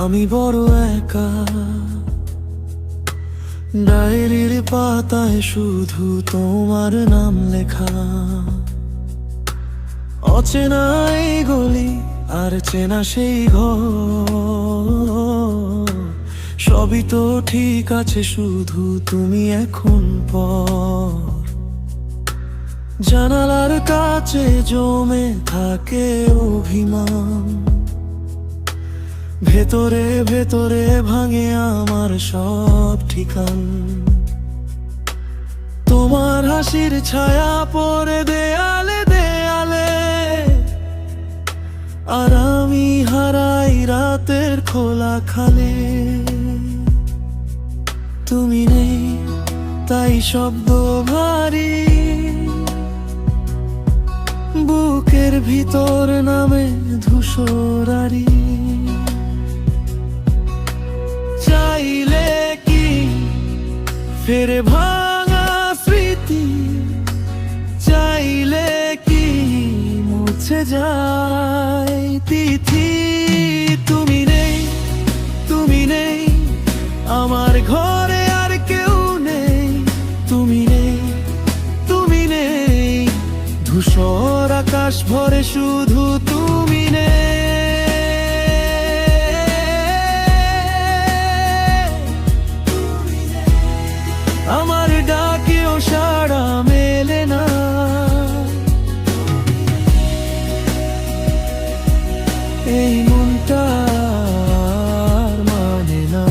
আমি বড় একা, ডায়েরির পাতায় শুধু তোমার নাম লেখা। অচেনা এই গলি আর চেনা সেই ঘর, সবই তো ঠিক আছে, শুধু তুমি এখন পর। জানালার কাছে জমে থাকে অভিমান, ভেতরে ভেতরে ভাঙে আমার সব ঠিকান। তোমার হাসির ছায়া পড়ে দেয়ালে দেয়ালে, আর আমি হারাই রাতের খোলা খালে। তুমি নেই তাই শব্দ ভারী, বুকের ভিতর নামে ধূসরারি। চাইলে কি ফেরে ভাঙা স্মৃতি, চাইলে কি মুছে যায় তিথি। তুমি নেই, তুমি নেই আমার ঘরে, আর কেউ নেই। তুমি নেই, তুমি নেই ধূসর আকাশ ভরে, শুধু তুমি নেই। আমার ডাকেও সাড়া মেলে না, এই মনটা আর মানে না।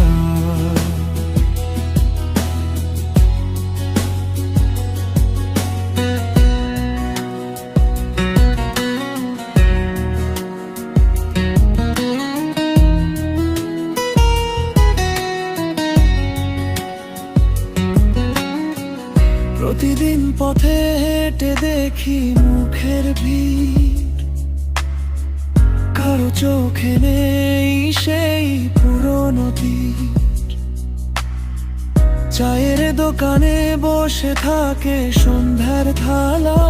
প্রতিদিন পথে হেঁটে দেখি মুখের ভিড়, কারো চোখে নেই সেই পুরনো দিন। চায়ের দোকানে বসে থাকে সন্ধ্যার থালা,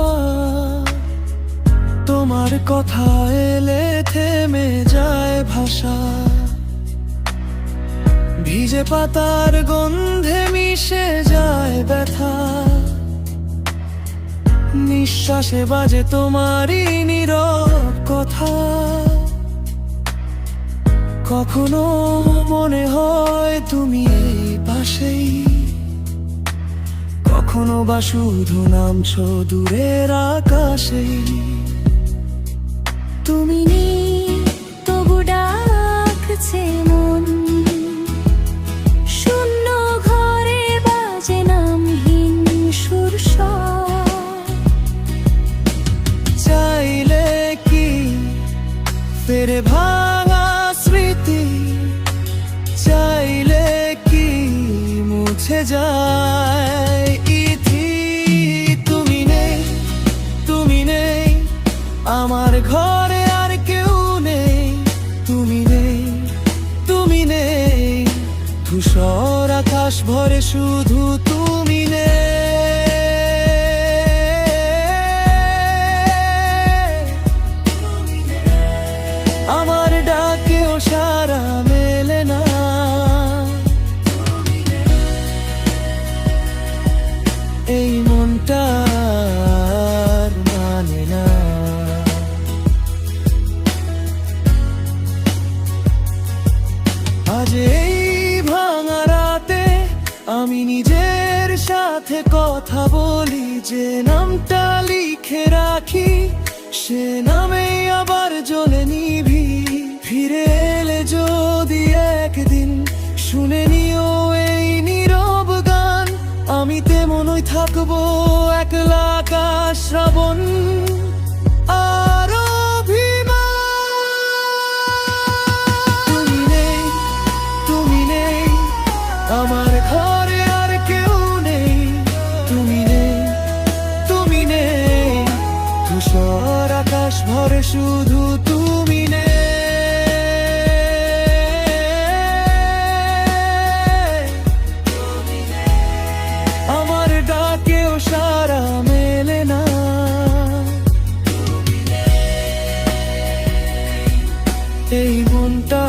তোমার কথা এলে থেমে যায় ভাষা। ভিজে পাতার গন্ধে মিশে যায় ব্যথা, নিঃশ্বাসে বাজে তোমারই নীরব কথা। কখনো মনে হয় তুমি এই পাশেই, কখনো বা শুধু নামছো দূরের আকাশেই। তুমি নেই তবু ডাকছে মন, শূন্য ঘরে বাজে নামহীন সুর। চাইলে কি ফেরে ভাঙা স্মৃতি, চাইলে কি মুছে যায় ইথি। তুমি নেই, তুমি নেই আমার ঘরে, আর কেউ নেই। তুমি নেই, তুমি নেই ধূসর আকাশ ভরে, শুধু তুমি নেই। আমার ডাকেও সাড়া মেলে না, এই মনটা আর মানে না। আজ এই ভাঙা রাতে আমি নিজের সাথে কথা বলি, যে নামটা লিখে রাখি সে নামেই আবার জ্বলে নিভি। ফিরে এলে যদি একদিন শুনে নিও এই নীরব গান, আমি তেমনই থাকবো একলা আকাশ শ্রাবণ আর অভিমান। তুমি নেই, তুমি নেই আমার ঘরে, আর কেউ নেই। তুমি নেই, তুমি নেই ধূসর আকাশ ভরে, শুধু তুমি নেই। আমার ডাকেও সাড়া মেলে না, এই মনটা